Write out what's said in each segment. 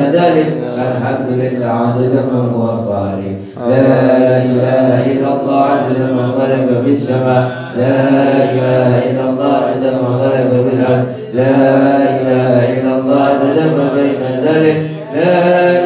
ذلك الحمد لله عدد ما هو خالق لا إله إلا الله عدد ما خلق في السماء لا إله إلا الله عدد ما خلق في الأرض لا إله إلا الله عدد ما بين ذلك لا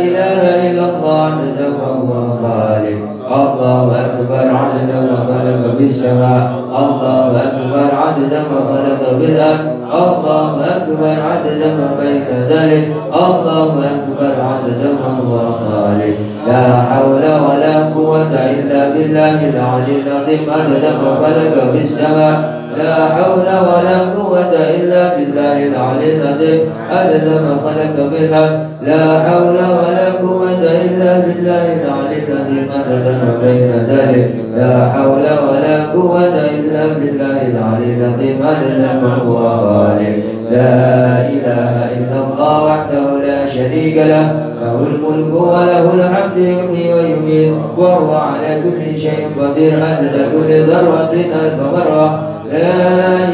إله إلا الله عدد ما هو خالق الله أكبر عدد ما خلق في السماء الله أكبر عدد ما خلق في الأرض الله أكبر عدد ما بين ذلك الله أكبر عدد ما هو خالق لا حول ولا قوة إلا بالله العلي العظيم عدد ما خلق في السماء لا حول ولا قوة إلا بالله العلي العظيم عدد ما خلق في الأرض لا حول ولا قوة إلا بالله العلي العظيم عدد ما بين ذلك لا حول ولا قوة إلا بالله العلي العظيم عدد ما هو خالق لا إله إلا الله وحده لا شريك له له الملك وله الحمد يحيي ويميت وهو على كل شيء قدير عدد كل ذرة ألف مرة لا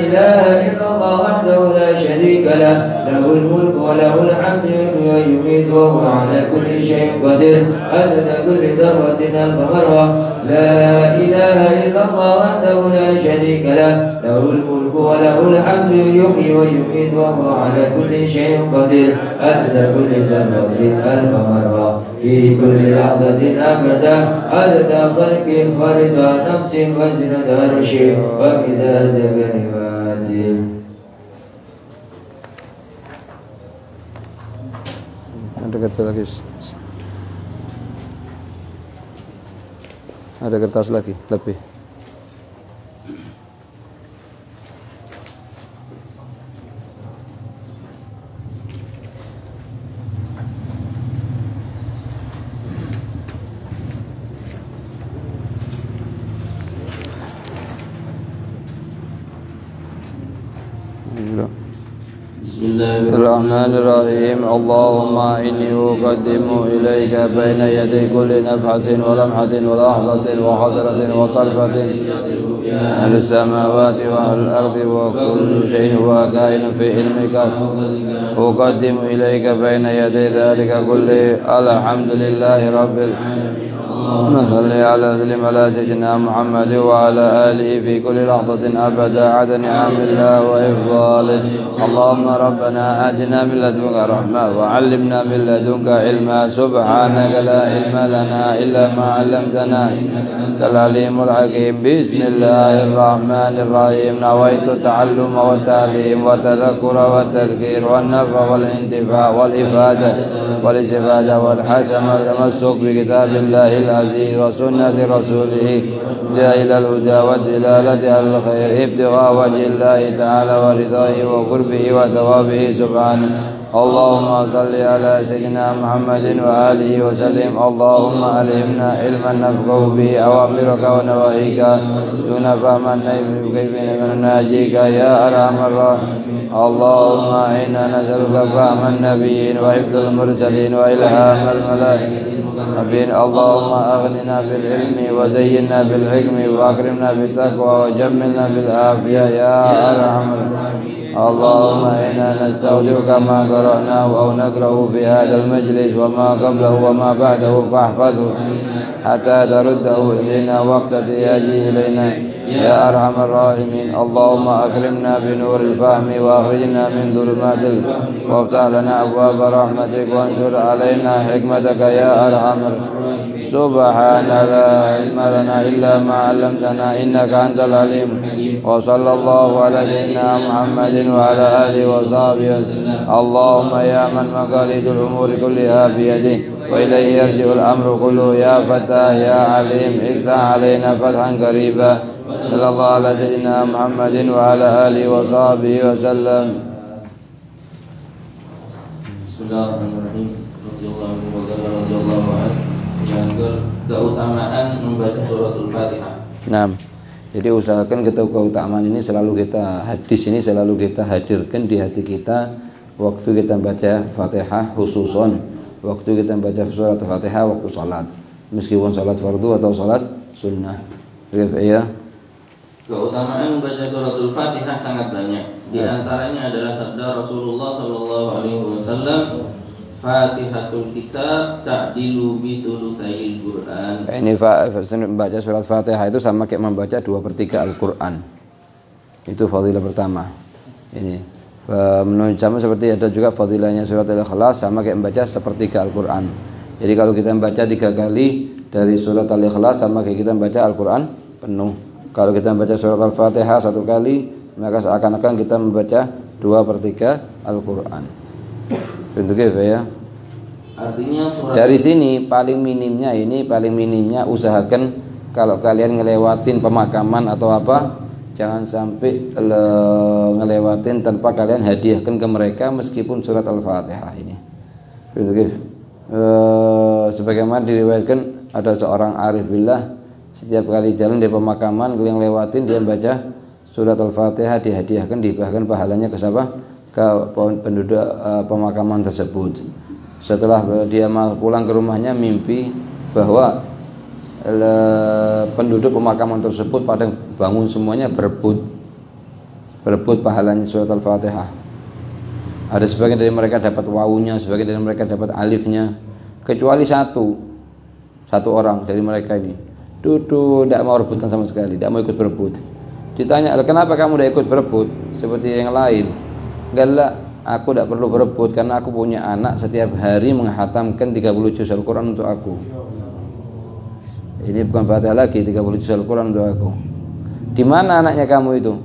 إله إلا الله وحده لا شريك له له الملك وله الحمد يحيي ويميت وهو على كل شيء قدير عدد كل ذرة ألف مرة لا إله إلا الله وحده لا شريك له له الملك وله الحمد يحيي ويميت وهو على كل شيء قدير عدد كل ذرة ألف مرة في كل لحظة أبدا عدد خلقه ورضا نفسه وزنة عرشه ومداد كلماته. Ada kertas lagi. Ada kertas lagi lebih. Bismillahirrahmanirrahim. Allahumma inni uqaddimu ilayka baina yaday kulli nafhasin wa lamhatin wa lahzatin wa hadratin wa tarfatin al-samawati wa al-ardi wa kullu shay'in wa kainun fi ilmika uqaddimu ilayka baina yaday dhalika kulli alhamdulillahi rabbil صل على سلم على سيدنا محمد وعلى آله في كل لحظة أبدا عدد نعم الله وإفضاله. اللهم ربنا آتنا من لدنك رحمة وعلمنا من لدنك علما سبحانك لا علم لنا إلا ما علمتنا أنت العليم الحكيم. بسم الله الرحمن الرحيم. نويت التعلم والتعليم والتذكر والتذكير والنفع والانتفاع والإفادة والاستفادة والحثم والتمسك بكتاب الله العزيز وسنة رسوله إلى الهدى والدلالة على الخير ابتغاء وجه الله تعالى ورضاه وقربه وثوابه سبحانه. اللهم صل على سيدنا محمد وآله وسلم. اللهم ألهمنا علما نفقه به أوامرك ونواهيك دون فهم كيف نناجيك يا أرحم الراحمين. اللهم إنا نسألك فهم النبيين وحفظ المرسلين وإلهام الملائكة. اللهم أغننا بالعلم وزينا بالحكم وأكرمنا بالتقوى وجملنا بالعافية يا أرحم الراحمين. اللهم إنا نستودعك ما قرأناه أو نقرأه في هذا المجلس وما قبله وما بعده فاحفظه حتى ترده إلينا وقت احتياجه إلينا يا أرحم الراحمين. اللهم أكرمنا بنور الفهم وأخرجنا من ظلمات وافتح لنا أبواب رحمتك وانشر علينا حكمتك يا أرحم الراحمين. سبحان لا علم لنا إلا ما علمتنا إنك أنت العليم. وصلى الله على سيدنا محمد وعلى آله وصحبه وسلم. اللهم يا من مقاليد الأمور كلها بيده وإليه يرجع الأمر كله يا فتاه يا عليم افتح علينا فتحا قريبا. صلى الله على سيدنا محمد وعلى آله وصحبه وسلم. Bismillahirrahmanirrahim. Radhiyallahu anhu. Keutamaan membaca suratul Fatihah. Nah, jadi usahakan keutamaan ini selalu kita hadirkan di hati kita waktu kita baca Fatihah, khususon waktu kita baca surat Fatihah waktu salat, meskipun salat fardu atau salat sunnah. Ya. Keutamaan membaca suratul Fatihah sangat banyak. Di antaranya adalah sabda Rasulullah sallallahu alaihi wasallam, Fatihatul kitab ta'dilu bi thulutsayil Qur'an. Ini membaca surat Fatihah itu sama kayak membaca 2/3 Al-Qur'an. Itu fadilah pertama. Ini menurut jamaah seperti ada juga fadilahnya surat Al-Ikhlas sama kayak membaca 1/3 Al-Qur'an. Jadi kalau kita membaca 3 kali dari surat Al-Ikhlas sama kayak kita membaca Al-Qur'an penuh. Kalau kita membaca surat Al-Fatihah 1 kali, maka seakan-akan kita membaca 2/3 Al-Qur'an. Bentuknya ya. Artinya surat dari sini paling minimnya usahakan kalau kalian ngelewatin pemakaman atau apa, jangan sampai ngelewatin tanpa kalian hadiahkan ke mereka meskipun surat Al-Fatihah ini. Sebagaimana diriwayatkan ada seorang arif billah, setiap kali jalan di pemakaman kalian lewatin dia baca surat Al-Fatihah, dihadiahkan, dibahkan pahalanya ke siapa? Ke penduduk pemakaman tersebut. Setelah dia pulang ke rumahnya mimpi bahwa penduduk pemakaman tersebut pada bangun semuanya berebut pahalanya surat Al-Fatihah. Ada sebagian dari mereka dapat wawunya, sebagian dari mereka dapat alifnya, kecuali satu orang dari mereka ini duduk tidak mau rebutan sama sekali, tidak mau ikut berebut. Ditanya, kenapa kamu tidak ikut berebut seperti yang lain? Enggak, aku tidak perlu berebut karena aku punya anak setiap hari menghatamkan 30 juz Al-Quran untuk aku. Ini bukan Fatihah lagi, 30 juz Al-Quran untuk aku. Di mana anaknya kamu itu?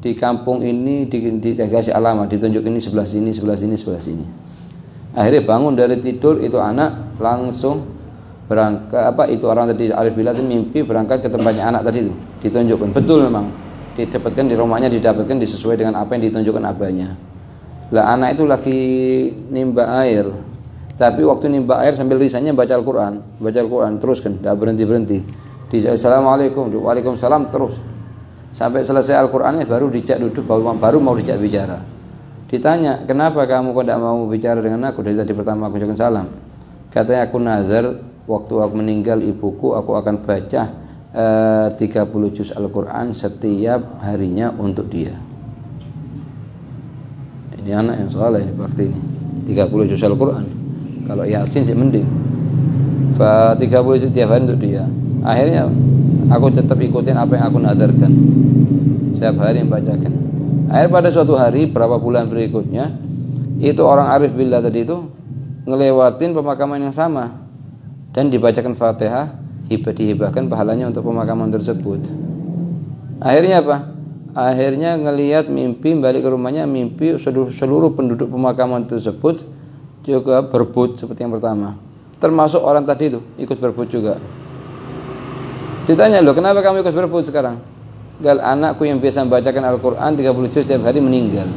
Di kampung ini, dikasih alamat, ditunjuk ini sebelah sini, sebelah sini, sebelah sini. Akhirnya bangun dari tidur, itu anak langsung berangkat. Itu orang tadi Arif Billah itu mimpi berangkat ke tempatnya anak tadi itu. Ditunjukkan, betul memang. Didapatkan di rumahnya, didapatkan disesuai dengan apa yang ditunjukkan abahnya. Lah anak itu lagi nimba air, tapi waktu nimba air sambil lisannya baca Al-Quran terus kan, tidak berhenti. Assalamualaikum, waalaikumsalam terus sampai selesai Al-Qurannya baru dijak duduk, baru mau dijak bicara. Ditanya, kenapa kamu kok tidak mau bicara dengan aku dari tadi pertama aku ucapkan salam? Katanya, aku nazar waktu aku meninggal ibuku aku akan baca 30 juz Al-Quran setiap harinya untuk dia. Ini anak yang soleh ini bakti ini 30 juz Al-Quran. Kalau Yasin sih mending 30 juz tiap hari untuk dia. Akhirnya aku tetap ikutin apa yang aku nadarkan, setiap hari membacakan. Akhirnya pada suatu hari berapa bulan berikutnya, itu orang Arif Billah tadi itu ngelewatin pemakaman yang sama dan dibacakan Fatihah, dihibahkan pahalanya untuk pemakaman tersebut. Akhirnya apa? Akhirnya ngelihat mimpi, balik ke rumahnya mimpi seluruh penduduk pemakaman tersebut juga berebut seperti yang pertama, termasuk orang tadi itu ikut berebut juga. Ditanya, loh kenapa kamu ikut berebut sekarang? Gal, anakku yang biasa membacakan Al-Quran 30 juz setiap hari meninggal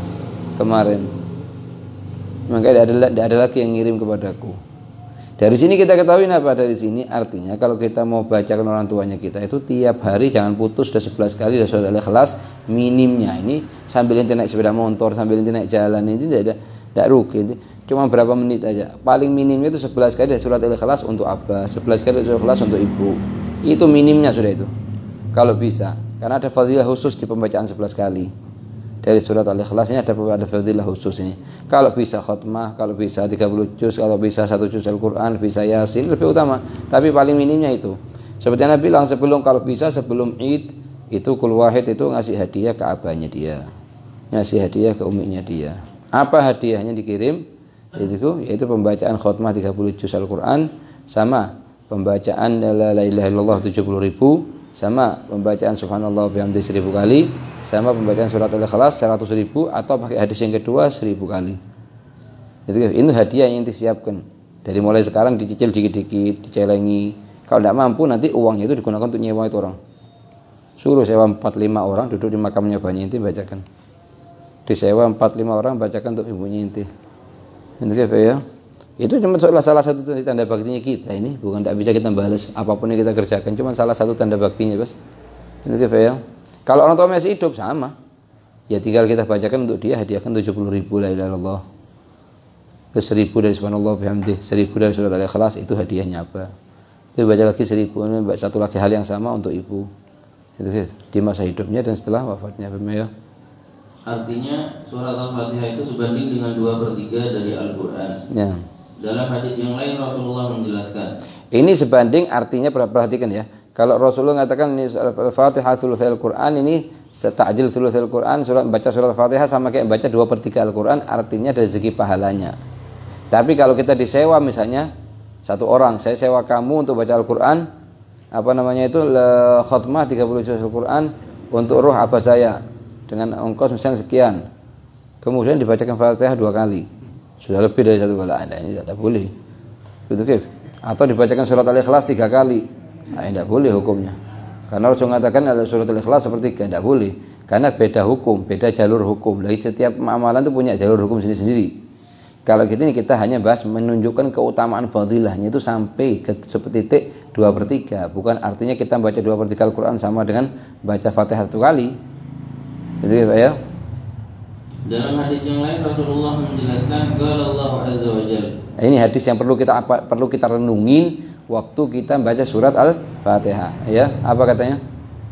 kemarin, maka tidak ada lagi yang ngirim kepadaku. Dari sini kita ketahui apa? Dari sini artinya kalau kita mau bacakan orang tuanya kita itu tiap hari jangan putus, sudah 11 kali sudah surat Al-Ikhlas minimnya. Ini sambil ente naik sepeda motor, sambil ente naik jalan, ini tidak rugi. Cuma berapa menit aja. Paling minimnya itu 11 kali surat Al-Ikhlas untuk abah, 11 kali surat Al-Ikhlas untuk ibu. Itu minimnya sudah itu. Kalau bisa, karena ada fadilah khusus di pembacaan 11 kali. Dari surat Al-Ikhlas ini ada fadilah khusus ini. Kalau bisa khutmah, kalau bisa 30 juz, kalau bisa 1 juz Al-Quran, bisa Yasin, lebih utama. Tapi paling minimnya itu. Seperti Nabi bilang kalau bisa sebelum Id, itu kul wahid itu ngasih hadiah ke abahnya dia. Ngasih hadiah ke uminya dia. Apa hadiahnya dikirim? Yaitu pembacaan khutmah 30 juz Al-Quran, sama pembacaan la ilaha illallah 70.000, sama pembacaan subhanallah bihamdi 1000 kali, sama pembacaan surat Al-Ikhlas 100.000, atau pakai hadis yang kedua 1000 kali. Itu hadiah yang disiapkan. Dari mulai sekarang dicicil dikit-dikit, dicelengi. Kalau tidak mampu nanti uangnya itu digunakan untuk nyewa itu orang. Suruh sewa 4-5 orang duduk di makamnya Mbahnya Inti bacakan. Disewa 4-5 orang bacakan untuk ibunya Inti. Ya. Itu cuma salah satu tanda baktinya kita ini, bukan tidak bisa kita balas apapun yang kita kerjakan, cuma salah satu tanda baktinya, Bos. Ya. Kalau orang tua masih hidup sama, ya tinggal kita bacakan untuk dia, hadiahkan 70.000 la ilaha illallah. Ke 1000 dari subhanallah bihamdi, 1000 dari surat Al-Ikhlas, itu hadiahnya apa? Kita baca lagi 1000, satu lagi hal yang sama untuk ibu. Itu di masa hidupnya dan setelah wafatnya, ya. Artinya surat Al-Fatihah itu sebanding dengan 2/3 dari Al-Quran. Ya. Dalam hadis yang lain Rasulullah menjelaskan. Ini sebanding artinya, perhatikan ya. Kalau Rasulullah mengatakan ini Al-Fatihah thulutsal Quran, ini ta'jil thulutsal Quran, baca surat Al-Fatihah sama kayak baca 2/3 Al-Quran, artinya dari segi pahalanya. Tapi kalau kita disewa misalnya satu orang, saya sewa kamu untuk baca Al-Quran, apa namanya itu, khutmah 30 juz Al-Quran untuk ruh abah saya dengan ongkos misalnya sekian, kemudian dibacakan Fatihah 2 kali, sudah lebih dari 1 kali. Nah, ini tidak boleh. Betul, atau dibacakan surat Al-Ikhlas 3 kali, nah, tidak boleh hukumnya. Karena Rasul mengatakan surat Al-Ikhlas sepertiga, tidak boleh. Karena beda hukum, beda jalur hukum. Jadi setiap amalan itu punya jalur hukum sendiri-sendiri. Kalau gitu ini kita hanya bahas menunjukkan keutamaan fadilahnya itu sampai ke titik 2/3. Bukan artinya kita baca 2/3 Al-Quran sama dengan baca Fatihah 1 kali. Jadi ya. Dalam hadis yang lain Rasulullah menjelaskan qala Allah azza wa jalla. Ini hadis yang perlu kita renungin waktu kita baca surat Al-Fatihah. Ya, apa katanya?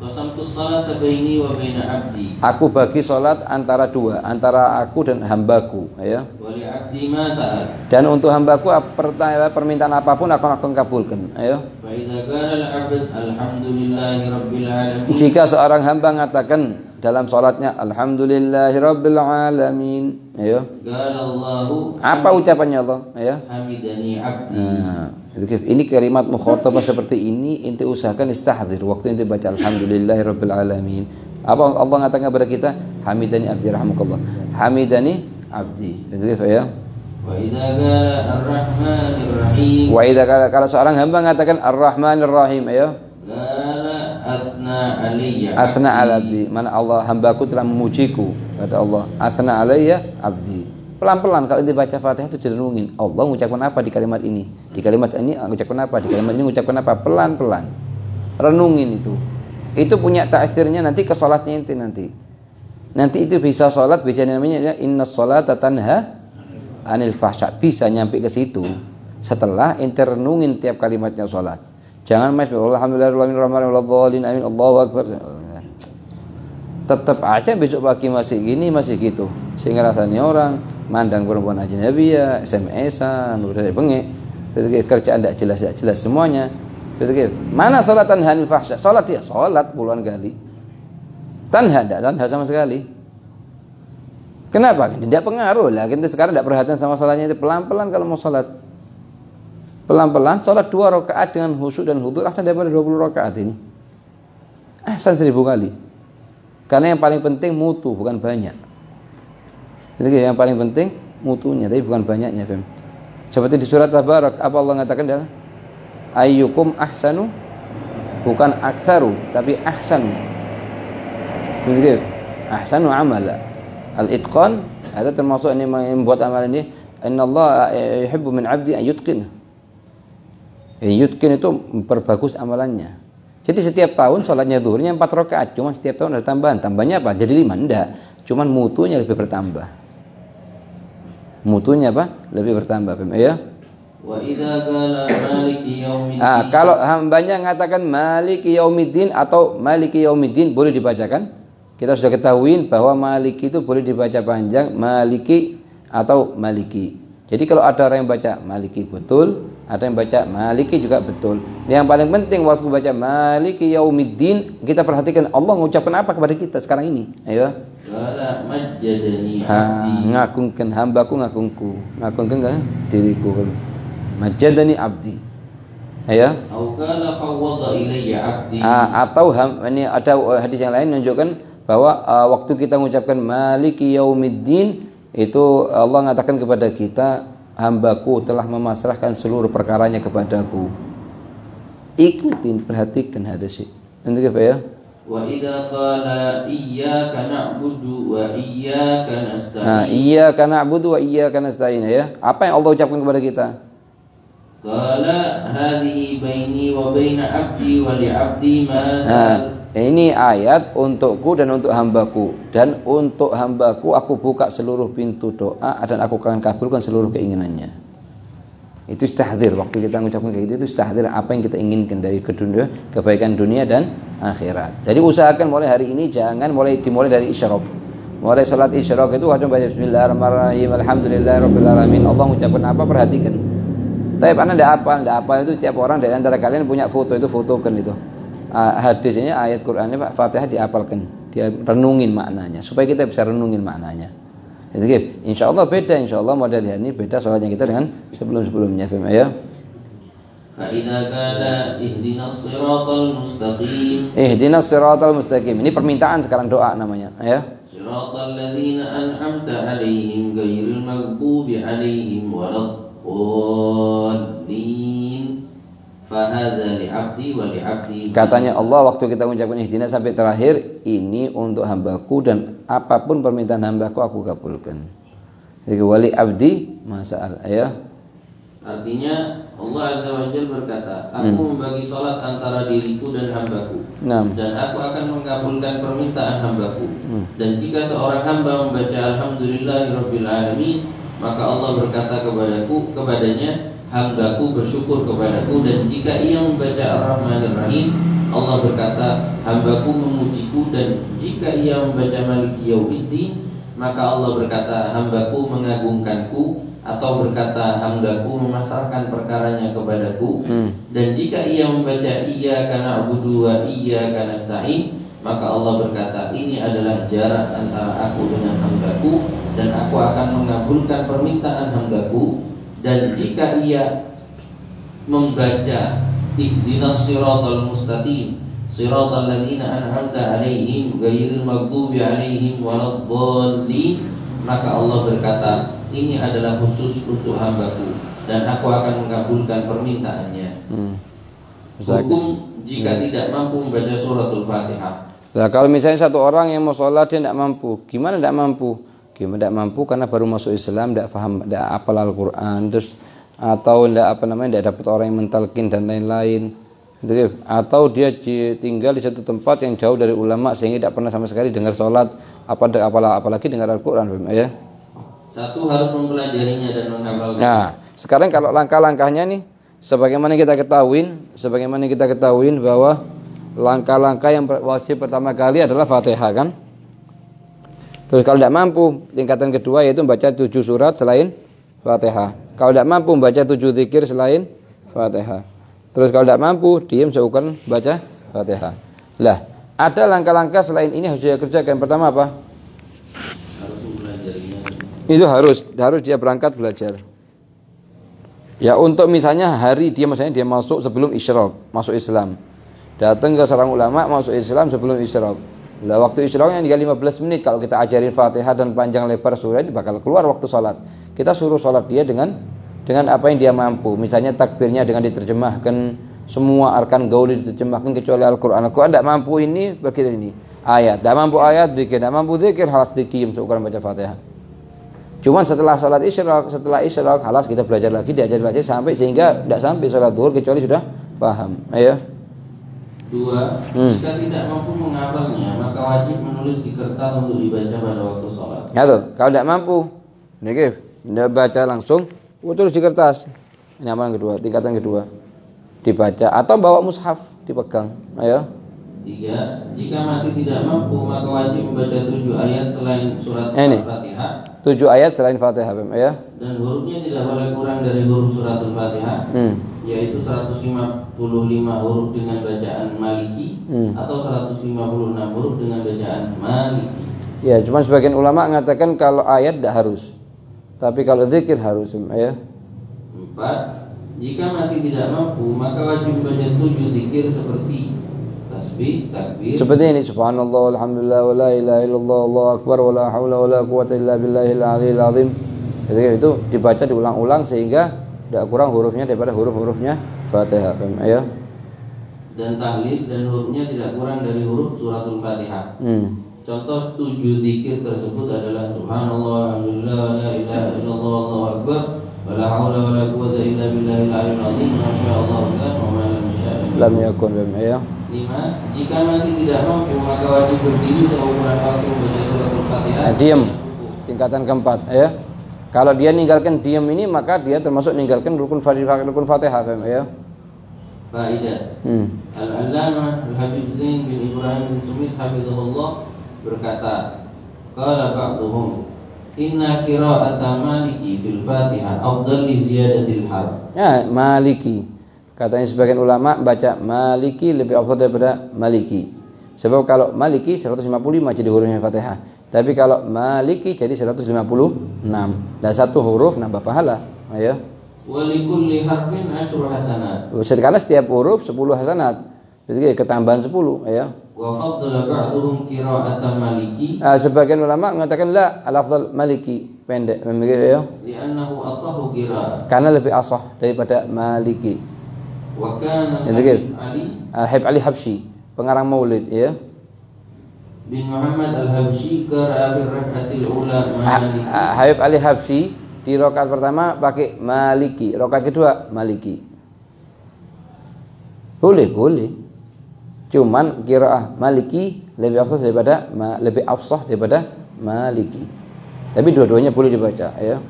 Qasamtu sholata baini wa baina abdi. Aku bagi salat antara antara aku dan hambaku, ya. Wa li abdi ma sa'al. Dan untuk hambaku permintaan apapun akan aku kabulkan, ayo. Fa idza qala al-'abd alhamdulillahi rabbil alamin. Jika seorang hamba mengatakan dalam salatnya alhamdulillahi rabbil alamin, ayo. Qala Allahu. Apa ucapannya Allah, ayo? Hamidani abdi. Nah, ini kalimat mukhatabah seperti ini inti usahakan istahdzir waktu inti baca alhamdulillahirabbil alamin. Apa Allah mengatakan kepada kita? Hamidani abdi rahmukallah. Hamidani abdi. Begitu ya. Wa idza qala ar-rahmanir rahim. Wa idza kalau seorang hamba mengatakan ar-rahmanir rahim, ayo. Qala athna alayya. Athna ala abdi. Mana Allah, hambaku telah memujiku, kata Allah. Athna alayya abdi. Pelan-pelan kalau dibaca Fatihah itu direnungin, Allah mengucapkan apa di kalimat ini? Di kalimat ini mengucapkan apa? Di kalimat ini mengucapkan apa? Pelan-pelan. Renungin itu. Itu punya ta'thirnya nanti ke salatnya inti nanti. Nanti itu bisa salat, bisa namanya inna sholata tanha anil fahsya. Bisa nyampe ke situ setelah inti renungin tiap kalimatnya salat. Jangan mas alhamdulillahirrahmanirrahim amin Allahu akbar. Tetap aja besok pagi masih gini, masih gitu. Sehingga rasanya orang mandang perempuan ajnabi ya, SMS-an, udah bengek. Betul, kerjaan tidak jelas semuanya. Betul, mana salat tanha anil fahsya? Salat dia, salat puluhan kali. Tanha sama sekali. Kenapa? Tidak pengaruh lah. Kita sekarang tidak perhatian sama salatnya itu. Pelan-pelan kalau mau salat. Pelan-pelan salat 2 rakaat dengan khusyuk dan hudur ahsan daripada 20 rakaat ini. Ahsan 1000 kali. Karena yang paling penting mutu, bukan banyak. Jadi yang paling penting mutunya, tapi bukan banyaknya, Fem. Seperti di surat Tabarak, apa Allah mengatakan dalam ayyukum ahsanu, bukan aktsaru, tapi ahsanu. Begitu. Ahsanu amala. Al-itqan ada termasuk ini membuat amalan ini. Innallaha yuhibbu min 'abdi an yutqin. Yutqin itu memperbagus amalannya. Jadi setiap tahun sholatnya zuhurnya 4 rakaat, cuma setiap tahun ada tambahan. Tambahnya apa? Jadi 5 enggak. Cuman mutunya lebih bertambah. Mutunya apa? Lebih bertambah. Ya. Wa idza qala maliki yaumiddin. Kalau hambanya mengatakan maliki yaumiddin atau maliki yaumiddin boleh dibacakan. Kita sudah ketahui bahwa maliki itu boleh dibaca panjang, maliki atau maliki. Jadi kalau ada orang yang baca maliki betul, ada yang baca maliki juga betul. Yang paling penting waktu baca maliki yaumiddin, kita perhatikan Allah mengucapkan apa kepada kita sekarang ini. Ayo. Qala majjadani abdi. Ngagungkan hambaku, ngagungkan diriku. Majjadani abdi. Ayo. Au qala fawwadha ilayya abdi. Atau ini ada hadis yang lain menunjukkan bahwa waktu kita mengucapkan maliki yaumiddin itu Allah mengatakan kepada kita, hambaku telah memasrahkan seluruh perkaranya kepadaku. Ikutin, perhatikan hadis ini. Nanti apa ya? Wa idza qala iyyaka na'budu wa iyyaka nasta'in. Iyyaka na'budu wa iyyaka nasta'in, ya. Apa yang Allah ucapkan kepada kita? Qala hadhihi baini wa baina 'abdi wa li 'abdi ma sa'al. Ini ayat untukku dan untuk hambaku, dan untuk hambaku aku buka seluruh pintu doa dan aku akan kabulkan seluruh keinginannya. Itu istihdzir, waktu kita mengucapkan kayak gitu, itu istihdzir apa yang kita inginkan dari kebaikan dunia dan akhirat. Jadi usahakan mulai hari ini jangan dimulai dari isyraq. Mulai salat isyraq itu wajib baca bismillahirrahmanirrahim alhamdulillahirabbil alamin. Allah mengucapkan apa, perhatikan. Tapi anda tidak apa itu tiap orang dari antara kalian punya foto itu fotokan itu. Hadis ini ayat Quran ini Pak Fatihah diapalkan, dia renungin maknanya supaya kita bisa renungin maknanya. Jadi insya Allah beda, insya Allah model ini beda soalnya kita dengan sebelum-sebelumnya. Ya. فإذا كان اهدنا الصراط المستقيم. Ihdinas siratal mustaqim. Ini permintaan sekarang doa namanya, ya. صراط الذين أنعمت عليهم غير المغضوب عليهم ولا الضالين فهذا لعبدي ولعبدي. Katanya Allah waktu kita mengucapkan ihdinas sampai terakhir, ini untuk hambaku dan apapun permintaan hambaku aku kabulkan. Jadi wali abdi masa'al, ya. Artinya Allah Azza wa Jalla berkata, aku membagi salat antara diriku dan hambaku, dan aku akan mengabulkan permintaan hambaku. Dan jika seorang hamba membaca Alhamdulillahirabbil alamin, maka Allah berkata kepadanya, hambaku bersyukur kepadaku. Dan jika ia membaca Ar-Rahmanir Rahim, Allah berkata, hambaku memujiku. Dan jika ia membaca Maliki Yaumiddin, maka Allah berkata, hambaku mengagungkanku. Atau berkata, hambaku memasrahkan perkaranya kepadaku. Dan jika ia membaca iyyaka na'budu wa iyyaka nasta'in, maka Allah berkata, ini adalah jarak antara aku dengan hambaku, dan aku akan mengabulkan permintaan hambaku. Dan jika ia membaca ihdinas siratal mustaqim siratal ladzina an'amta 'alaihim ghairil maghdubi 'alaihim waladdallin, maka Allah berkata, ini adalah khusus untuk hambaku, dan aku akan mengabulkan permintaannya. Hukum jika tidak mampu membaca suratul Fatihah. Nah, kalau misalnya satu orang yang mau sholat dia tidak mampu, gimana tidak mampu? Gimana tidak mampu? Karena baru masuk Islam, tidak paham, tidak hafal Al-Quran, terus atau tidak dapat orang yang mentalkin dan lain-lain, atau dia tinggal di satu tempat yang jauh dari ulama sehingga tidak pernah sama sekali dengar sholat, apalagi dengar Al-Quran, ya. Satu harus mempelajarinya dan menghafalnya. Nah, sekarang kalau langkah-langkahnya nih, sebagaimana kita ketahui bahwa langkah-langkah yang wajib pertama kali adalah Fatihah, kan? Terus kalau tidak mampu, tingkatan kedua yaitu membaca 7 surat selain Fatihah. Kalau tidak mampu membaca 7 zikir selain Fatihah. Terus kalau tidak mampu, diam seukuran baca Fatihah. Lah, ada langkah-langkah selain ini harus dia kerjakan. Pertama apa? Itu harus dia berangkat belajar. Ya, untuk misalnya dia masuk sebelum isyraq, masuk Islam. Datang ke seorang ulama masuk Islam sebelum isyraq. Lah waktu isyraqnya tinggal 15 menit, kalau kita ajarin Fatihah dan panjang lebar surah ini bakal keluar waktu salat. Kita suruh salat dia dengan apa yang dia mampu. Misalnya takbirnya dengan diterjemahkan, semua arkan gaul diterjemahkan kecuali Al-Qur'an. Al-Qur'an tidak mampu ini pergi sini. Ayat, tidak mampu ayat, zikir, tidak mampu zikir, halas diam seukuran baca Fatihah. Cuman setelah salat isyraq, halas kita belajar lagi, diajar lagi sampai sehingga tidak sampai salat zuhur kecuali sudah paham. Ayo. 2. Jika tidak mampu menghafalnya, maka wajib menulis di kertas untuk dibaca pada waktu sholat. Ya tuh, kalau tidak mampu, tidak baca langsung, tulis di kertas. Ini amalan kedua, tingkatan kedua. Dibaca atau bawa mushaf, dipegang. Ayo. 3. Jika masih tidak mampu, maka wajib membaca 7 ayat selain surat Al-Fatihah. 7 ayat selain Fatihah, ya. Dan hurufnya tidak boleh kurang dari huruf surat Al-Fatihah, yaitu 155 huruf dengan bacaan Maliki atau 156 huruf dengan bacaan Maliki. Ya, cuma sebagian ulama mengatakan kalau ayat tidak harus, tapi kalau zikir harus, ya. 4. Jika masih tidak mampu, maka wajib membaca 7 zikir seperti tasbih, takbir. Seperti ini, subhanallah, alhamdulillah, wa la ilaha illallah, Allahu akbar, wa la haula wa la quwwata illa billahil aliyil azim. Jadi itu dibaca diulang-ulang sehingga tidak kurang hurufnya daripada huruf-hurufnya Fatihah, ya. Dan tahlil dan hurufnya tidak kurang dari huruf suratul Fatihah. Contoh 7 zikir tersebut adalah subhanallah, alhamdulillah, wa la ilaha illallah, Allahu akbar, wa la haula wa la quwwata illa billahil aliyil azim, masyaallah kan wa ma lam yasha' lam yakun, ya. 5. Jika masih tidak mampu, maka wajib berdiri seukuran waktu membaca suratul Fatihah. Diam. Tingkatan keempat, ya. Kalau dia ninggalkan diam ini, maka dia termasuk ninggalkan rukun Fatihah, ya. Faidah. Al-Allamah Al-Habib Zain bin Ibrahim bin Sumit hafizahullah berkata, qala ba'dhum inna qira'ata Maliki fil Fatihah afdal li ziyadatil harf. Ya, Maliki. Katanya sebagian ulama baca Maliki lebih afdal daripada Maliki. Sebab kalau Maliki 155 jadi hurufnya Fatihah. Tapi kalau Maliki jadi 156. Dan satu huruf nambah pahala. Ayo. Wa likulli harfin 10 hasanat. Karena setiap huruf 10 hasanat. Jadi ketambahan 10, ya. Wa faddala ba'dhum qira'ata Maliki. Sebagian ulama mengatakan la al-afdal Maliki, pendek, ya. Li'annahu asahhu qira'ah. Karena lebih asah daripada Maliki. Wa kana Habib Ali Habsyi, pengarang Maulid, ya. Bin Muhammad Al-Habsyi qara'a fi rak'atil ula Maliki. Habib Ali Habsyi di rakaat pertama pakai Maliki, rakaat kedua Maliki. Boleh. Cuman qiraah Maliki lebih afsah daripada Maliki. Tapi dua-duanya boleh dibaca, ya.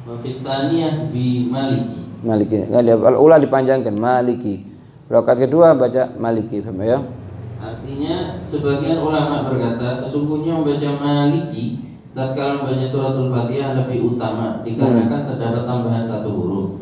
Wa fi tsaniyah bi Maliki. Ulah dipanjangkan Maliki. Rakaat kedua baca Maliki, paham ya? Artinya sebagian ulama berkata sesungguhnya membaca Maliki tatkala membaca suratul Fatihah lebih utama dikarenakan terdapat tambahan satu huruf.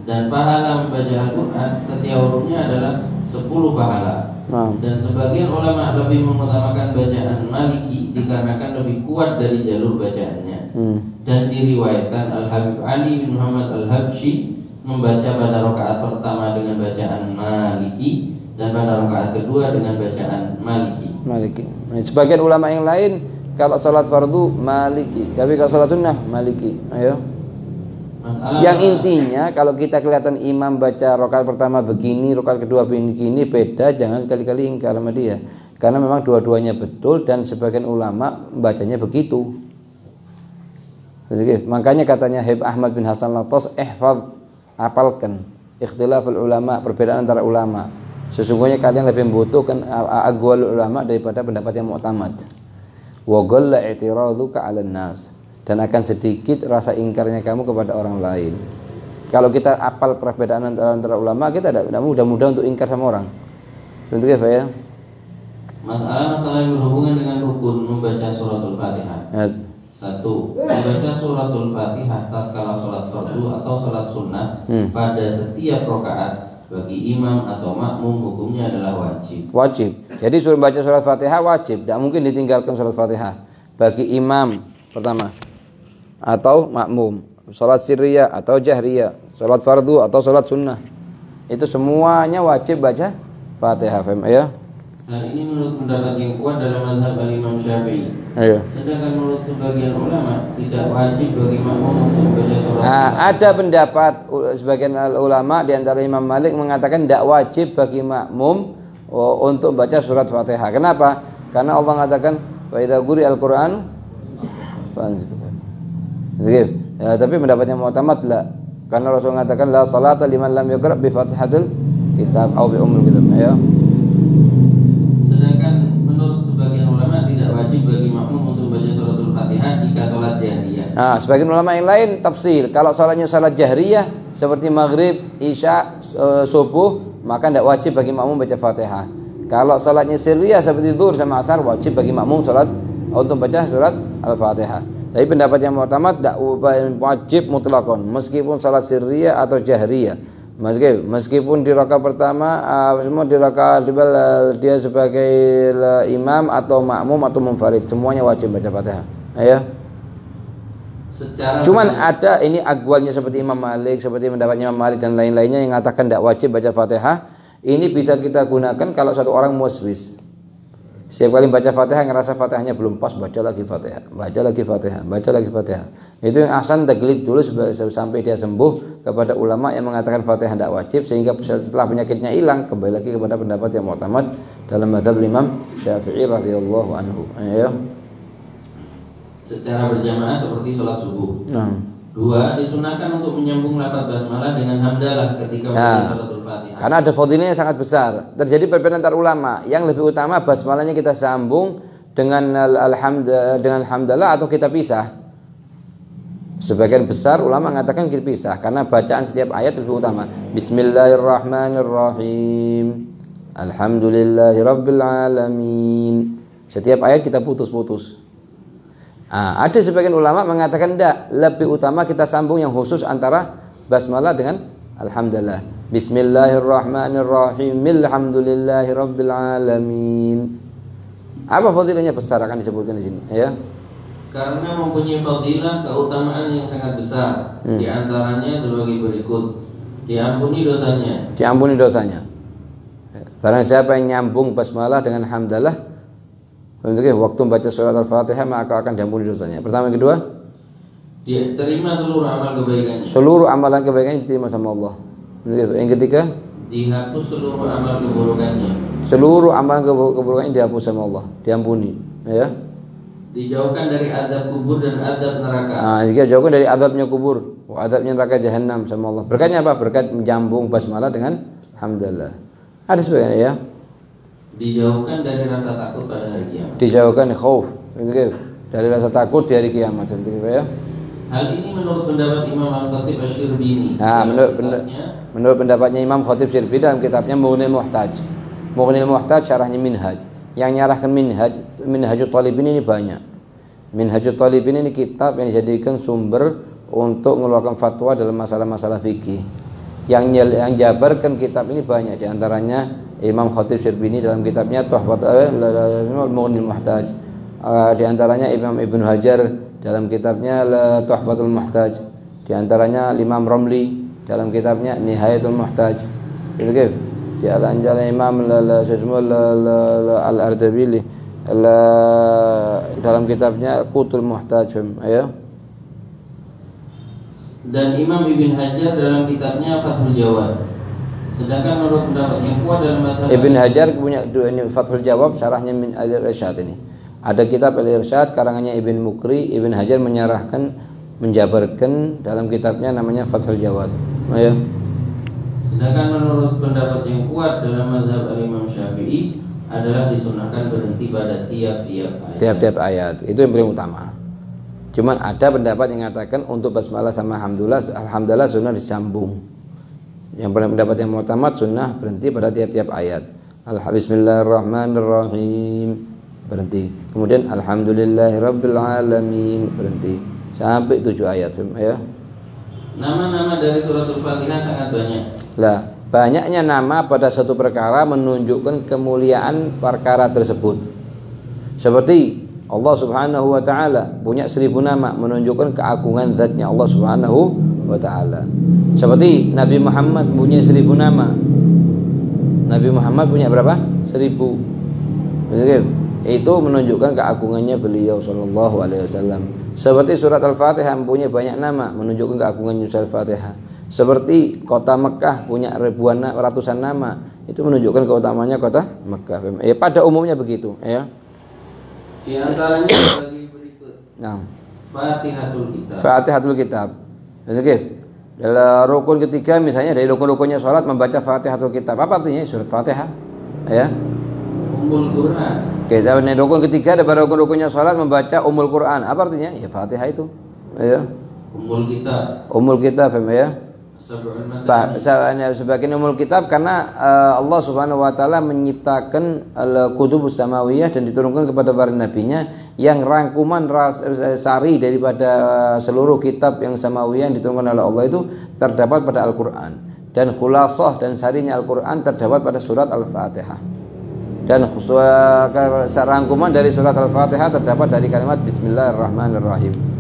Dan pahala membaca Al-Qur'an setiap hurufnya adalah 10 pahala. Dan sebagian ulama lebih mengutamakan bacaan Maliki dikarenakan lebih kuat dari jalur bacaannya. Dan diriwayatkan Al-Habib Ali bin Muhammad Al-Habsyi membaca pada rakaat pertama dengan bacaan Maliki dan pada rakaat kedua dengan bacaan Maliki. Sebagian ulama yang lain kalau salat fardu Maliki, tapi kalau salat sunnah Maliki. Ayo. Yang intinya kalau kita kelihatan imam baca rakaat pertama begini, rakaat kedua begini, beda, jangan sekali-kali ingkar sama dia. Karena memang dua-duanya betul dan sebagian ulama bacanya begitu. Jadi, makanya katanya Habib Ahmad bin Hasan Latos, apalkan ikhtilaful ulama, perbedaan antara ulama. Sesungguhnya kalian lebih membutuhkan aqwalul ulama daripada pendapat yang mu'tamad. Wa ghalla i'tiraduka 'alan nas, dan akan sedikit rasa ingkarnya kamu kepada orang lain. Kalau kita apal perbedaan antara ulama, kita tidak mudah untuk ingkar sama orang. Bentuknya apa ya? Masalah yang berhubungan dengan rukun membaca suratul Fatihah. 1. Membaca suratul Fatihah tatkala salat fardu atau salat sunnah pada setiap rakaat bagi imam atau makmum hukumnya adalah wajib. Jadi suruh baca surat Fatihah wajib, tidak mungkin ditinggalkan surat Fatihah. Bagi imam pertama atau makmum, salat sirriyah atau jahriyah, salat fardu atau salat sunnah, itu semuanya wajib baca Fatihah, ya. Dan ini menurut pendapat yang kuat dalam mazhab Imam Syafi'i. Sedangkan menurut sebagian ulama tidak wajib bagi makmum untuk membaca surat. Ada pendapat sebagian ulama di antara Imam Malik mengatakan tidak wajib bagi makmum untuk baca surat Fatihah. Kenapa? Karena Allah mengatakan wa idza quri'al Qur'an tapi pendapatnya mu'tamad la. Karena Rasul mengatakan la salata liman lam yaqra' bi Fatihatil kitab atau bi ummul kitab, ya. Sebagian ulama tidak wajib bagi makmum untuk baca suratul Fatihah jika salat jahriyah. Sebagian ulama yang lain tafsir. Kalau salatnya salat jahriyah seperti maghrib, isya, subuh, maka tidak wajib bagi makmum baca Fatihah. Kalau salatnya sirriyah seperti zuhur sama asar, wajib bagi makmum salat untuk baca surat Al-Fatihah. Tapi pendapat yang mu'tamad tidak wajib mutlakon, meskipun salat sirriyah atau jahriyah. Meskipun di rakaat pertama semua di rakaat dia sebagai imam atau makmum atau munfarid, semuanya wajib baca Fatihah. Ya. Cuman ada ini aqwalnya seperti Imam Malik, seperti pendapatnya Imam Malik dan lain-lainnya yang mengatakan tidak wajib baca Fatihah. Ini bisa kita gunakan kalau satu orang muswis. Setiap kali baca Fatihah ngerasa Fatihahnya belum pas, baca lagi Fatihah, baca lagi Fatihah, baca lagi Fatihah. Itu yang ahsan taglid dulu sampai dia sembuh kepada ulama yang mengatakan Fatihah tidak wajib, sehingga setelah penyakitnya hilang kembali lagi kepada pendapat yang mu'tamad dalam mazhab Imam Syafi'i radhiyallahu anhu. Ya. Secara berjamaah seperti sholat subuh. 2. Disunahkan untuk menyambung lafaz basmalah dengan hamdalah ketika membaca sholatul Fatihah. Karena ada fadilahnya sangat besar. Terjadi perbedaan antar ulama. Yang lebih utama basmalahnya kita sambung dengan dengan hamdalah atau kita pisah. Sebagian besar ulama mengatakan kita pisah karena bacaan setiap ayat lebih utama. Bismillahirrahmanirrahim. Alhamdulillahirabbil alamin. Setiap ayat kita putus-putus. Ada sebagian ulama mengatakan tidak, lebih utama kita sambung yang khusus antara basmalah dengan alhamdulillah. Bismillahirrahmanirrahim. Alhamdulillahirabbil alamin. Apa fadilahnya besar akan disebutkan di sini, ya? Karena mempunyai fadilah keutamaan yang sangat besar. Di antaranya sebagai berikut. Diampuni dosanya. Diampuni dosanya. Barang siapa yang nyambung basmalah dengan hamdalah, waktu membaca surat Al-Fatihah maka akan diampuni dosanya. Pertama, kedua, diterima seluruh amal kebaikannya. Seluruh amalan kebaikan diterima sama Allah. Yang ketiga, dihapus seluruh amal keburukannya. Seluruh amalan keburukannya dihapus sama Allah, diampuni, ya. Dijauhkan dari azab kubur dan azab neraka. Dijauhkan dari azabnya kubur, azabnya neraka jahanam sama Allah. Berkatnya apa? Berkat menjambung basmalah dengan hamdalah. Ada sebagian, ya. Dijauhkan dari rasa takut pada hari kiamat. Dijauhkan khauf, dari rasa takut di hari kiamat, ya. Hal ini menurut pendapat Imam Al-Khatib Asy-Syirbini. Menurut pendapatnya Imam Khatib Asy-Syirbini dalam kitabnya Mughnil Muhtaj. Mughnil Muhtaj syarahnya Minhaj. Yang nyarahkan Minhajut Talibin ini banyak. Minhajut Talibin ini kitab yang dijadikan sumber untuk mengeluarkan fatwa dalam masalah-masalah fikih. Yang jabarkan kitab ini banyak, di antaranya Imam Khatib Asy-Syirbini dalam kitabnya Mughnil Muhtaj. Di antaranya Imam Ibnu Hajar dalam kitabnya Tuhfatul Muhtaj. Di antaranya Imam Romli dalam kitabnya Nihayatul Muhtaj. Di antaranya Imam Al-Ardabili dalam kitabnya Qutul Muhtaj, ya. Dan Imam Ibn Hajar dalam kitabnya Fathul Jawad. Sedangkan menurut pendapat yang kuat dalam mazhab Ibn Hajar punya ini Fathul Jawab, syarahnya Min Al-Irsyad ini. Ada kitab Al-Irsyad karangannya Ibn Mukri. Ibn Hajar menjabarkan dalam kitabnya namanya Fathul Jawad, ya. Sedangkan menurut pendapat yang kuat dalam mazhab Imam Syafi'i adalah disunahkan berhenti pada tiap-tiap ayat. Tiap-tiap ayat itu yang paling utama. Cuman ada pendapat yang mengatakan untuk basmalah sama alhamdulillah sunnah disambung. Yang pendapat yang mutamat sunnah berhenti pada tiap-tiap ayat. Bismillahirrahmanirrahim, berhenti. Kemudian alhamdulillahirabbil alamin, berhenti sampai 7 ayat, ya. Nama-nama dari suratul Fatihah sangat banyak. Banyaknya nama pada satu perkara menunjukkan kemuliaan perkara tersebut. Seperti Allah Subhanahu wa ta'ala punya 1000 nama menunjukkan keagungan zatnya Allah Subhanahu wa ta'ala. Seperti Nabi Muhammad punya 1000 nama. Nabi Muhammad punya berapa? 1000. Itu menunjukkan keagungannya beliau sallallahu alaihi wasallam. Seperti surat Al-Fatihah punya banyak nama menunjukkan keagungan surat Al-Fatihah. Seperti kota Mekah punya ratusan nama, itu menunjukkan keutamaannya kota Mekah. Ya, pada umumnya begitu, ya. Di antaranya bagi berikut. Fatihatul Kitab. Fatihatul Kitab. Dalam rukun ketiga misalnya dari rukun-rukunnya sholat membaca Fatihatul Kitab. Apa artinya surat Fatihah? Ya. Ummul Quran. Kita di rukun ketiga dari rukun-rukunnya sholat membaca Ummul Quran. Apa artinya? Ya Fatihah itu. Ya. Ummul Kitab. Ummul Kitab, ya. Sebagian Ummul Kitab karena Allah Subhanahu wa taala menciptakan al-kutubus samawiyah dan diturunkan kepada para nabinya yang rangkuman sari daripada seluruh kitab yang samawiyah yang diturunkan oleh Allah itu terdapat pada Al-Qur'an, dan khulasah dan sarinya Al-Qur'an terdapat pada surat Al-Fatihah, dan rangkuman dari surat Al-Fatihah terdapat dari kalimat Bismillahirrahmanirrahim.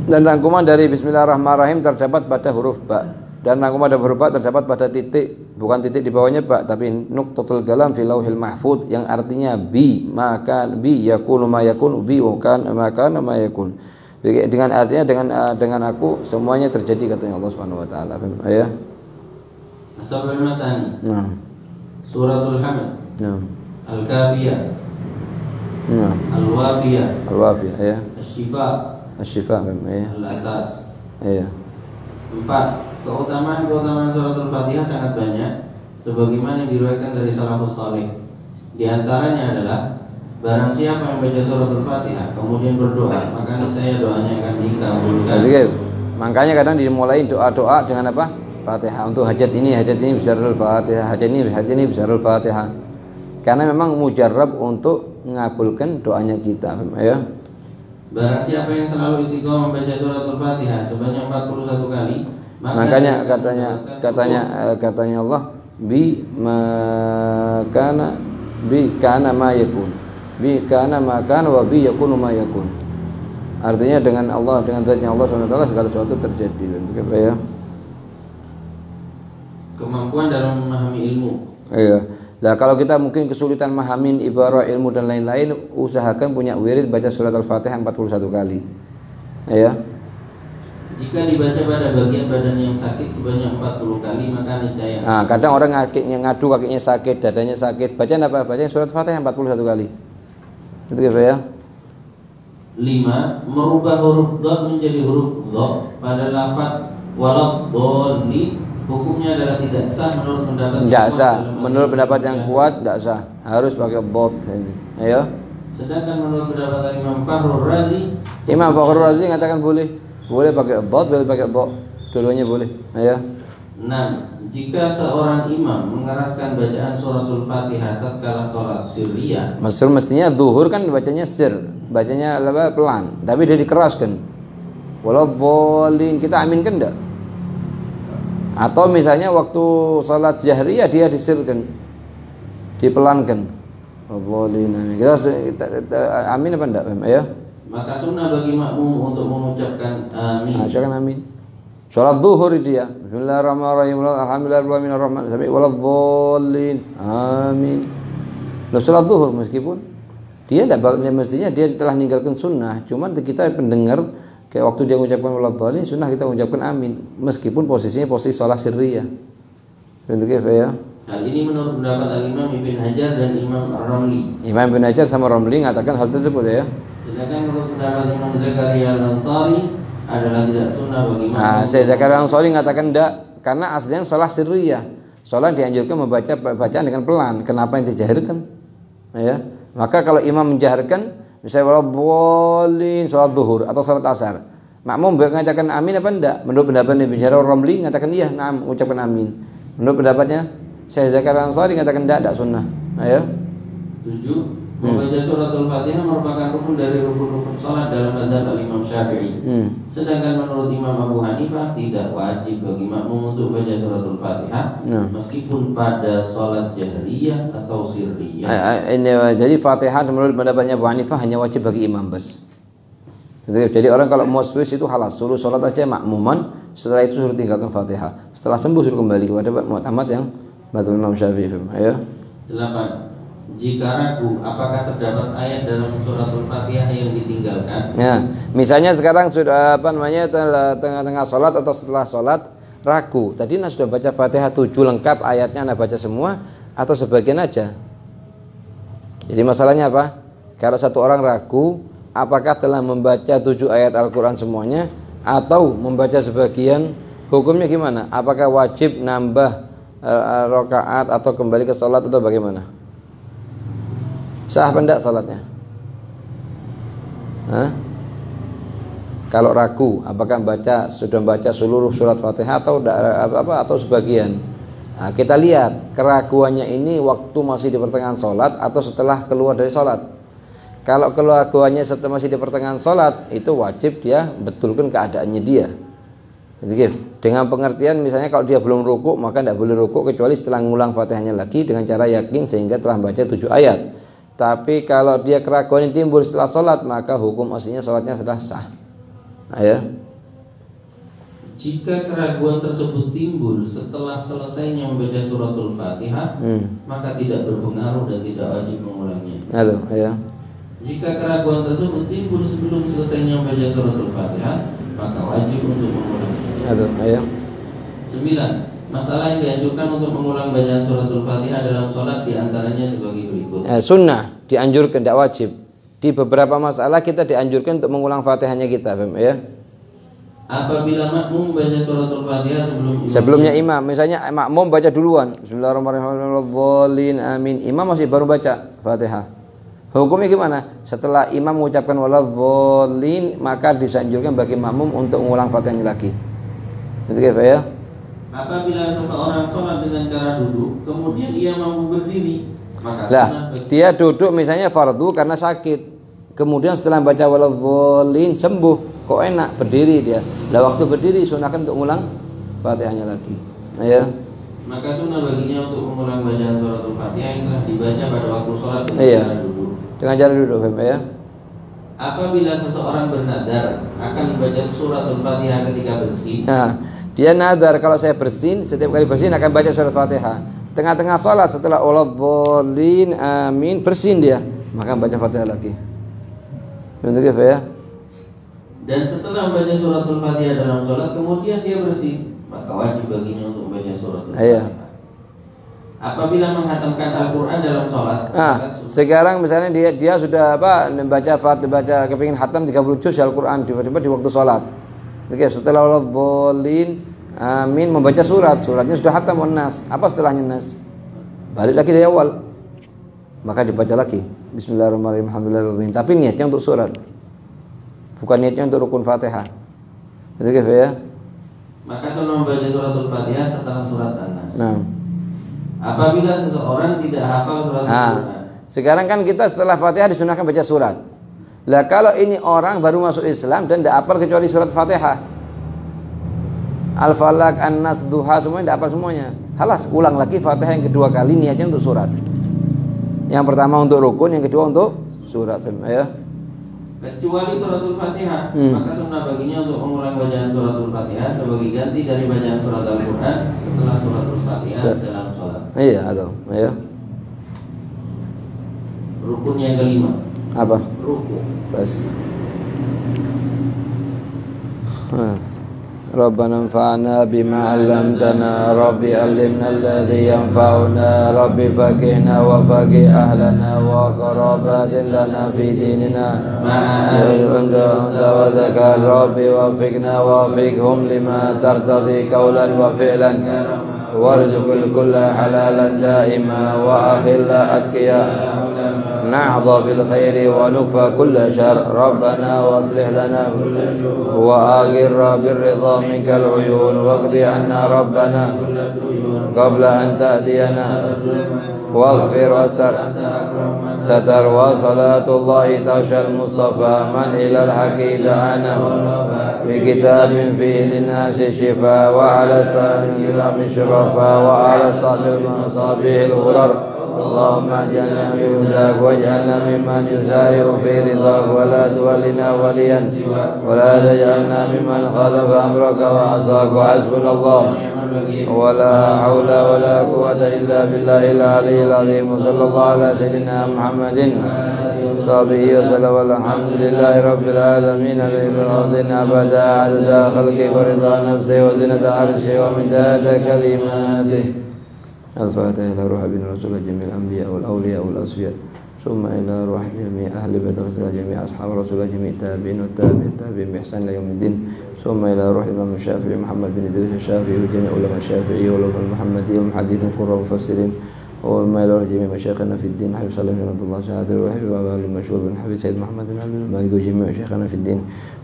Dan rangkuman dari Bismillahirrahmanirrahim terdapat pada huruf ba. Dan rangkuman dari huruf ba terdapat pada titik, bukan titik di bawahnya ba, tapi nuqtatul kalam fi lauhil mahfuz yang artinya bi, maka bi yakunu ma yakun, bi kan maka ma yakun. Dengan artinya dengan aku semuanya terjadi, katanya Allah Subhanahu wa taala, ya. As-Sab'ul Matsani. Suratul Hamd. Al-Kafiyah. Al-Wafiyah. Al-Wafiyah, ya. Asy-Syifa. Asy-Syifa, ya. Al-Asas. Iya. 4. Keutamaan suratul Fatihah sangat banyak sebagaimana diriwayatkan dari salafus saleh. Di antaranya adalah barang siapa yang baca suratul Fatihah kemudian berdoa, maka niscaya doanya akan dikabulkan. Makanya kadang dimulai doa-doa dengan apa? Fatihah. Untuk hajat ini bisarul Fatihah, hajat ini bisarul Fatihah. Karena memang mujarrab untuk mengabulkan doanya kita, ya. Barang siapa yang selalu istiqomah membaca suratul Fatihah sebanyak 41 kali, makanya katanya Allah kana ma yakun. Bi kana ma kana wa bi yakunu ma yakun. Artinya dengan Allah, dengan zatnya Allah SWT segala sesuatu terjadi. Begitu ya. Kemampuan dalam memahami ilmu. Iya. Nah, kalau kita mungkin kesulitan memahami ibarat ilmu dan lain-lain, usahakan punya wirid baca surat Al-Fatihah 41 kali. Ya. Jika dibaca pada bagian badan yang sakit sebanyak 40 kali, maka niscaya. Nah, kadang orang ngadu kakinya sakit, dadanya sakit. Baca apa? Baca surat Fatihah 41 kali. Itu ya. 5. Merubah huruf dha menjadi huruf dha pada lafaz waladhdallin. Hukumnya adalah tidak sah menurut pendapat tidak sah. Menurut pendapat yang kuat tidak sah. Harus pakai dhad. Ayo. Sedangkan menurut pendapat Imam Fakhrul Razi, Imam Fakhrul Razi mengatakan boleh. Boleh pakai dhad, boleh pakai dha. Dua-duanya boleh. Ayo. 6. Jika seorang imam mengeraskan bacaan suratul Fatihah tatkala salat sirriyah. Mestinya zuhur kan bacanya sir, bacanya pelan, tapi dia dikeraskan. Waladhdallin, kita aminkan enggak? Atau misalnya waktu salat jahriyah dia disirkan, dipelankan. Waladhdallin. Kita amin apa enggak? Ya. Maka sunnah bagi makmum untuk mengucapkan amin. Ucapkan amin. Salat zuhur dia. Bismillahirrahmanirrahim. Alhamdulillahirrahmanirrahim. Sampai waladhdallin. Amin. Loh, salat zuhur meskipun dia tidak mestinya dia telah meninggalkan sunnah, cuman kita pendengar kayak waktu dia mengucapkan waladhdallin, sunnah kita mengucapkan amin meskipun posisinya posisi salat sirriyah. Begitu ya. Hal ini menurut pendapat Al-Imam Ibn Hajar dan Imam Ar-Ramli. Imam Ibn Hajar sama Ramli mengatakan hal tersebut ya. Sedangkan menurut pendapat Imam Zakaria Al-Ansari adalah tidak sunnah bagi makmum. Nah, saya Zakaria Al-Ansari mengatakan tidak, karena aslinya salat sirriyah. Salat dianjurkan membaca bacaan dengan pelan. Kenapa yang dijaharkan? Ya. Maka kalau imam menjaharkan, misalnya waladhdallin salat zuhur atau salat asar, makmum mengatakan amin apa enggak? Menurut pendapat Ibnu Hajar Ramli mengatakan iya, na'am, ucapkan amin. Menurut pendapatnya Syekh Zakaria Al-Ansari mengatakan tidak sunnah. Ayo. 7. Membaca suratul Fatihah merupakan rukun dari rukun-rukun salat dalam mazhab Imam Syafi'i. Sedangkan menurut Imam Abu Hanifah tidak wajib bagi makmum untuk membaca suratul Fatihah meskipun pada salat jahriyah atau sirriyah. Jadi Fatihah menurut pendapatnya Abu Hanifah hanya wajib bagi imam bas. Jadi orang kalau mau switch itu halas, suruh salat aja makmuman, setelah itu suruh tinggalkan Fatihah. Setelah sembuh suruh kembali kepada mu'tamad yang mazhab Imam Syafi'i. Ayo. 8. Jika ragu apakah terdapat ayat dalam suratul Fatihah yang ditinggalkan. Ya, misalnya sekarang sudah tengah-tengah sholat atau setelah sholat ragu. Tadi sudah baca Fatihah 7 lengkap ayatnya, baca semua atau sebagian aja. Jadi masalahnya apa? Kalau satu orang ragu apakah telah membaca 7 ayat Al-Quran semuanya atau membaca sebagian, hukumnya gimana? Apakah wajib nambah rakaat atau kembali ke sholat atau bagaimana? Sah apa enggak salatnya? Kalau ragu, apakah sudah baca seluruh surat Fatihah atau sebagian? Nah, kita lihat keraguannya ini waktu masih di pertengahan salat atau setelah keluar dari salat. Kalau keraguannya setelah masih di pertengahan salat, itu wajib dia betulkan keadaannya dia. Jadi, dengan pengertian misalnya kalau dia belum rukuk, maka tidak boleh rukuk kecuali setelah ngulang Fatihahnya lagi dengan cara yakin sehingga telah baca 7 ayat. Tapi kalau dia keraguan yang timbul setelah sholat, maka hukum aslinya sholatnya sudah sah. Ayo. Jika keraguan tersebut timbul setelah selesainya membaca suratul Fatihah, maka tidak berpengaruh dan tidak wajib mengulangnya. Ayo. Jika keraguan tersebut timbul sebelum selesainya membaca suratul Fatihah, maka wajib untuk mengulangnya. Ayo. 9. Masalah yang dianjurkan untuk mengulang bacaan suratul Fatihah dalam sholat diantaranya sebagai berikut. Sunnah, dianjurkan, tidak wajib. Di beberapa masalah kita dianjurkan untuk mengulang Fatihahnya kita, ya. Apabila makmum baca suratul Fatihah sebelumnya imam, misalnya makmum baca duluan, Bismillahirrahmanirrahim, amin. Imam masih baru baca Fatihah. Hukumnya gimana? Setelah imam mengucapkan waladhdallin, maka disanjurkan bagi makmum untuk mengulang Fatihahnya lagi. Itu ya. Apabila seseorang sholat dengan cara duduk, kemudian ia mampu berdiri, maka dia duduk misalnya fardu karena sakit, kemudian setelah baca waladhdallin sembuh, kok enak berdiri dia. Lah waktu berdiri sunahkan untuk ulang Fatihahnya lagi. Nah, ya. Maka sunnah baginya untuk mengulang bacaan suratul Fatihah yang telah dibaca pada waktu sholat dengan Iya. cara duduk. Dengan cara duduk, ya. Apabila seseorang bernadar akan membaca suratul Fatihah ketika bersin, Nah, dia nadar kalau saya bersin, setiap kali bersin akan baca surat Fatihah. Tengah-tengah sholat setelah waladhdallin amin bersin dia, maka baca Fatihah lagi. Begitu ya. dan setelah membaca suratul Fatihah dalam sholat kemudian dia bersin, maka wajib baginya untuk membaca suratul Iya. Fatihah. Apabila menghatamkan Al-Quran dalam sholat, Sekarang misalnya dia sudah baca kepingin hatam 30 juz Al-Quran tiba-tiba di waktu sholat. Oke, setelah waladhdallin amin membaca suratnya sudah hatam nas. Apa setelahnya nas? Balik lagi dari awal. Maka dibaca lagi Bismillahirrahmanirrahim alhamdulillahirabbil alamin. Tapi niatnya untuk surat. Bukan niatnya untuk rukun Fatihah. Oke, ya. Maka sunnah membaca suratul Fatihah setelah surat An-Nas. Nah. Apabila seseorang tidak hafal surat Al-Quran. Sekarang kan kita setelah Fatihah disunahkan baca surat. Lah kalau ini orang baru masuk Islam dan tidak hafal kecuali surat Fatihah, Al-Falaq, An-Nas, Duha semuanya tidak hafal semuanya. Halas, ulang lagi Fatihah yang kedua kali niatnya untuk surat. Yang pertama untuk rukun, yang kedua untuk surat. Ya. Kecuali suratul Fatihah, maka sunnah baginya untuk mengulang bacaan suratul Fatihah sebagai ganti dari bacaan surat Al-Quran setelah suratul Fatihah dalam sholat. Iya, atau ya. Rukun yang kelima. Apa? Rukun. Bas. Rabbana anfa'na bima 'allamtana, Rabbi 'allimna alladhi yanfa'una, Rabbi faqihna wa faqih ahlana wa qarabatin lana fi dinina. Anta wa zakar, Rabbi wafiqna wa wafiqhum lima tartadi qawlan wa fi'lan, warzuqil kulla halalan daima wa akhilla atqiya. نعظى بالخير ونكفى كل شر ربنا واصلح لنا وآغر بالرضا منك العيون واقض عنا ربنا قبل أن تأتينا واغفر واستر ستر وصلاة الله تغشى المصطفى من إلى الحق دعانا بكتاب فيه للناس شفاء وعلى سالم من شرفاء وعلى صاحب المصابيح الغرر اللهم اجعلنا من هداك واجعلنا ممن يسارع في رضاك ولا تولنا وليا ولا تجعلنا ممن خالف امرك وعصاك وحسبنا الله ولا حول ولا قوة الا بالله العلي العظيم وصلى الله على سيدنا محمد وصحبه وسلم والحمد لله رب العالمين الذي ابدا عدد خلقه ورضا نفسه وزنة عرشه ومداد كلماته. الفاتحة إلى روح ابن رسول جميع الأنبياء والأولياء والأصفياء ثم إلى روح جميع أهل بيت رسول جميع أصحاب رسول جميع التابعين والتابعين بإحسان إلى يوم الدين ثم إلى روح الإمام الشافعي محمد بن إدريس الشافعي وجميع علماء الشافعي والعلماء المحمدية ومحدث القراء والمفسرين وما إلى روح جميع مشايخنا في الدين حبيب صلى الله عليه وسلم وحبيب أبا المشهور بن حبيب سيد محمد بن عبد المالك وجميع مشايخنا في الدين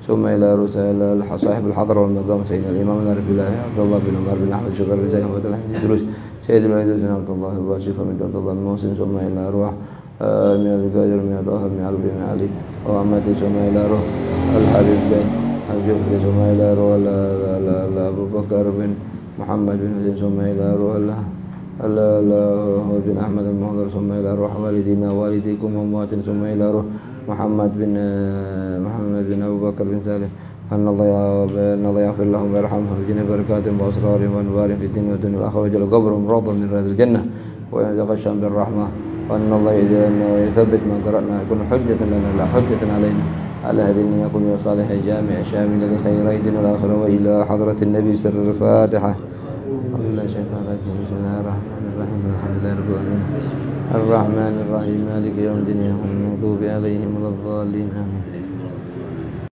ثم إلى رسائل صاحب الحضر والمقام سيدنا الإمام العارف بالله عبد الله بن عمر بن أحمد شكر بن زكي محمد الحمد الدروس سيد العيد بن عبد الله الراشد ومن عبد الله المحسن ثم إلى روح من القادر من طه بن علي بن علي وأمتي ثم إلى روح الحبيب بن الجفري ثم إلى روح أبو بكر بن محمد بن حسين ثم إلى روح بن أحمد المهضر ثم إلى روح والدينا والديكم وأمواتنا ثم إلى روح محمد بن أبو بكر بن سالم أن الله يغفر لهم ويرحمهم ويجنب بركاتهم وأسرارهم وأنوارهم في الدين والدنيا والآخرة ويجعل قبرهم روضا من رياض الجنة ويرزق الشام بالرحمة وأن الله يثبت ما قرأنا يكون حجة لنا لا حجة علينا على هذه النية يكون صالح جامع شامل لخير الدنيا والآخرة وإلى حضرة النبي سر الفاتحة. الله شيطان الرجيم بسم الله الرحمن الرحيم الحمد لله رب العالمين الرحمن الرحيم مالك يوم الدين المغضوب عليهم ولا الضالين آمين.